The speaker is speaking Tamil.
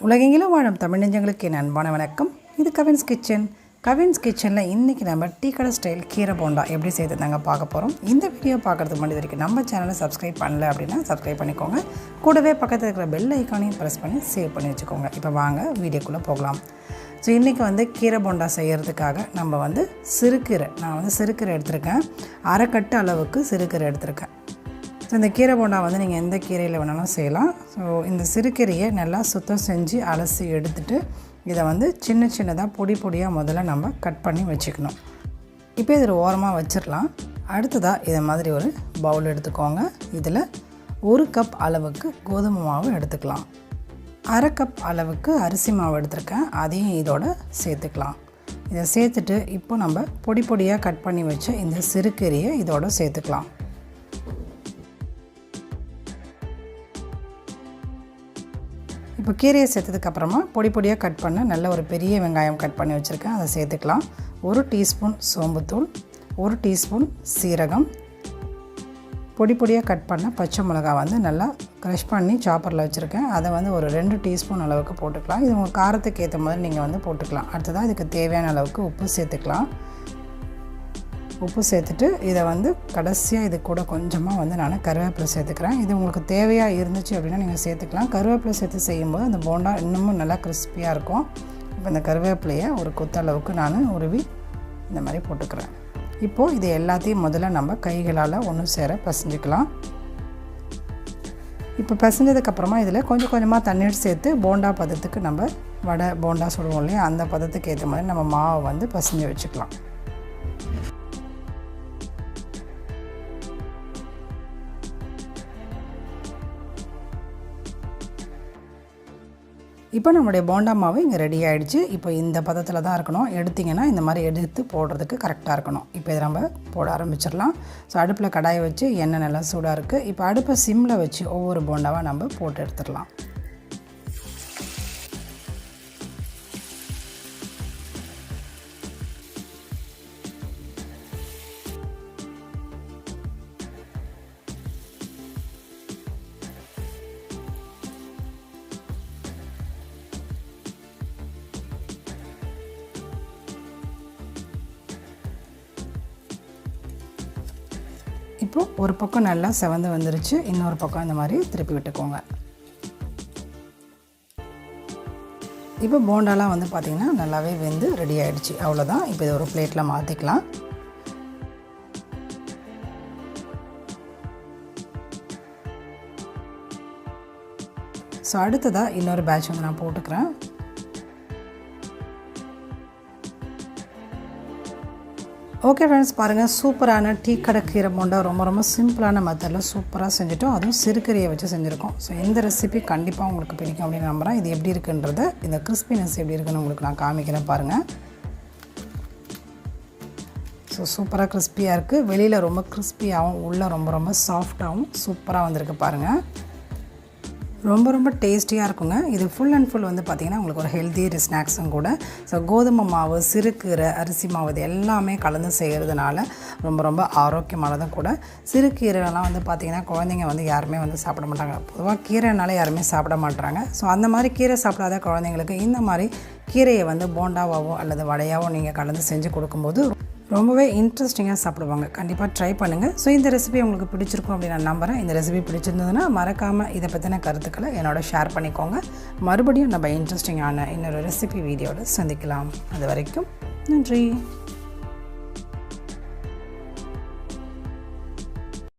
உலகெங்கிலும் வாழும் தமிழ் நெஞ்சங்களுக்கு என் அன்பான வணக்கம். இது கவின்ஸ் கிச்சன். கவின்ஸ் கிச்சனில் இன்றைக்கி நம்ம டீ கடை ஸ்டைல் கீரை போண்டா எப்படி செய்து நாங்கள் பார்க்க போகிறோம். இந்த வீடியோ பார்க்குறதுக்கு முன்னாடி வரைக்கும் நம்ம சேனலை சப்ஸ்கிரைப் பண்ணல அப்படின்னா சப்ஸ்கிரைப் பண்ணிக்கோங்க. கூடவே பக்கத்தில் இருக்கிற பெல் ஐக்கானையும் ப்ரெஸ் பண்ணி சேவ் பண்ணி வச்சுக்கோங்க. இப்போ வாங்க வீடியோக்குள்ளே போகலாம். ஸோ இன்றைக்கி கீரை போண்டா செய்கிறதுக்காக நம்ம சிறுகீரை, நான் சிறுகீரை எடுத்திருக்கேன். அரைக்கட்டு அளவுக்கு சிறுகீரை எடுத்திருக்கேன். ஸோ இந்த கீரை போண்டா நீங்கள் எந்த கீரையில் வேணாலும் செய்யலாம். ஸோ இந்த சிறுகீரையை நல்லா சுத்தம் செஞ்சு அலசி எடுத்துகிட்டு இதை சின்ன சின்னதாக பொடி பொடியாக முதல்ல நம்ம கட் பண்ணி வச்சுக்கணும். இப்போ இதில் ஓரமாக வச்சிடலாம். அடுத்ததாக இதை மாதிரி ஒரு பவுல் எடுத்துக்கோங்க. இதில் 1 கப் அளவுக்கு கோதுமை மாவு எடுத்துக்கலாம். 1/2 கப் அளவுக்கு அரிசி மாவு எடுத்துருக்கேன். அதையும் இதோட சேர்த்துக்கலாம். இதை சேர்த்துட்டு இப்போ நம்ம பொடி பொடியாக கட் பண்ணி வச்ச இந்த சிறுகீரையை இதோட சேர்த்துக்கலாம். இப்போ கீரையை சேர்த்ததுக்கப்புறமா பொடி பொடியாக கட் பண்ண நல்ல ஒரு பெரிய வெங்காயம் கட் பண்ணி வச்சுருக்கேன். அதை சேர்த்துக்கலாம். 1 டீஸ்பூன் சோம்புத்தூள், 1 டீஸ்பூன் சீரகம், பொடி பொடியாக கட் பண்ண பச்சை மிளகா நல்லா க்ரஷ் பண்ணி சாப்பரில் வச்சுருக்கேன். அதை ஒரு 2 டீஸ்பூன் அளவுக்கு போட்டுக்கலாம். இது உங்கள் காரத்துக்கு ஏற்ற மாதிரி நீங்கள் போட்டுக்கலாம். அடுத்ததாக இதுக்கு தேவையான அளவுக்கு உப்பு சேர்த்துக்கலாம். உப்பு சேர்த்துட்டு இதை கடைசியாக இது கூட கொஞ்சமாக நான் கருவேப்பிலை சேர்த்துக்கிறேன். இது உங்களுக்கு தேவையாக இருந்துச்சு அப்படின்னா நீங்கள் சேர்த்துக்கலாம். கருவேப்பிலை சேர்த்து செய்யும்போது அந்த போண்டா இன்னமும் நல்லா கிறிஸ்பியாக இருக்கும். இப்போ இந்த கருவேப்பிலையை ஒரு கொத்தளவுக்கு நான் உருவி இந்த மாதிரி போட்டுக்கிறேன். இப்போது இது எல்லாத்தையும் முதல்ல நம்ம கைகளால் ஒன்று சேர பிசைஞ்சிக்கலாம். இப்போ பிசைஞ்சதுக்கப்புறமா இதில் கொஞ்சம் கொஞ்சமாக தண்ணீர் சேர்த்து போண்டா பதத்துக்கு நம்ம வடை போண்டா சுடுவோம் இல்லையா, அந்த பதத்துக்கு ஏற்ற மாதிரி நம்ம மாவை பிசைஞ்சு வச்சுக்கலாம். இப்போ நம்மளுடைய போண்டா மாவு இங்கே ரெடி ஆகிடுச்சு. இப்போ இந்த பதத்தில் தான் இருக்கணும். எடுத்திங்கன்னா இந்த மாதிரி எடுத்து போடுறதுக்கு கரெக்டாக இருக்கணும். இப்போ இதை நம்ம போட ஆரம்பிச்சிடலாம். ஸோ அடுப்பில் கடாயை வச்சு எண்ணெய் நல்லா சூடாக இருக்குது. இப்போ அடுப்பை சிம்மில் வச்சு ஒவ்வொரு போண்டாவாக நம்ம போட்டு எடுத்துடலாம். இப்போது ஒரு பக்கம் நல்லா செவந்து வந்துருச்சு. இன்னொரு பக்கம் இந்த மாதிரி திருப்பி விட்டுக்கோங்க. இப்போ போண்டாலாம் பார்த்திங்கன்னா நல்லாவே வெந்து ரெடி ஆகிடுச்சு. அவ்வளோதான். இப்போ இதை ஒரு பிளேட்டில் மாற்றிக்கலாம். ஸோ அடுத்ததாக இன்னொரு பேட்ச் நான் போட்டுக்கிறேன். ஓகே ஃப்ரெண்ட்ஸ், பாருங்கள், சூப்பரான டீ கடை கீரை போண்டா ரொம்ப ரொம்ப சிம்பிளான மெத்தடில் சூப்பராக செஞ்சுட்டோம். அதுவும் சிறுகீரையை வச்சு செஞ்சுருக்கோம். ஸோ இந்த ரெசிபி கண்டிப்பாக உங்களுக்கு பிடிக்கும் அப்படின்னு நம்புகிறேன். இது எப்படி இருக்குன்றத, இந்த கிறிஸ்பினஸ் எப்படி இருக்குன்னு உங்களுக்கு நான் காமிக்கிறேன் பாருங்கள். ஸோ சூப்பராக கிறிஸ்பியாக இருக்குது. வெளியில் ரொம்ப கிறிஸ்பியாகவும் உள்ளே ரொம்ப ரொம்ப சாஃப்டாகவும் சூப்பராக வந்திருக்கு பாருங்கள். ரொம்ப ரொம்ப டேஸ்டியாக இருக்குங்க. இது ஃபுல் அண்ட் ஃபுல் பார்த்திங்கன்னா உங்களுக்கு ஒரு ஹெல்த்தி ஸ்நாக்ஸும் கூட. ஸோ கோதுமை மாவு, சிறுகீரை, அரிசி மாவு இது எல்லாமே கலந்து செய்கிறதுனால ரொம்ப ரொம்ப ஆரோக்கியமானதும் கூட. சிறுகீரைலாம் பார்த்திங்கன்னா குழந்தைங்க யாருமே சாப்பிட மாட்டாங்க. பொதுவாக கீரைனால யாருமே சாப்பிட மாட்டாங்க. ஸோ அந்த மாதிரி கீரை சாப்பிடாத குழந்தைங்களுக்கு இந்த மாதிரி கீரையை போண்டாவாவோ அல்லது வடையாவோ நீங்கள் கலந்து செஞ்சு கொடுக்கும்போது ரொம்பவே இன்ட்ரெஸ்டிங்காக சாப்பிடுவாங்க. கண்டிப்பாக ட்ரை பண்ணுங்கள். ஸோ இந்த ரெசிபி உங்களுக்கு பிடிச்சிருக்கும் அப்படின்னு நான் நம்புகிறேன். இந்த ரெசிபி பிடிச்சிருந்ததுன்னா மறக்காமல் இதை பற்றின கருத்துக்களை என்னோட ஷேர் பண்ணிக்கோங்க. மறுபடியும் நம்ம இன்ட்ரெஸ்டிங்கான இன்னொரு ரெசிபி வீடியோவில் சந்திக்கலாம். அது வரைக்கும் நன்றி.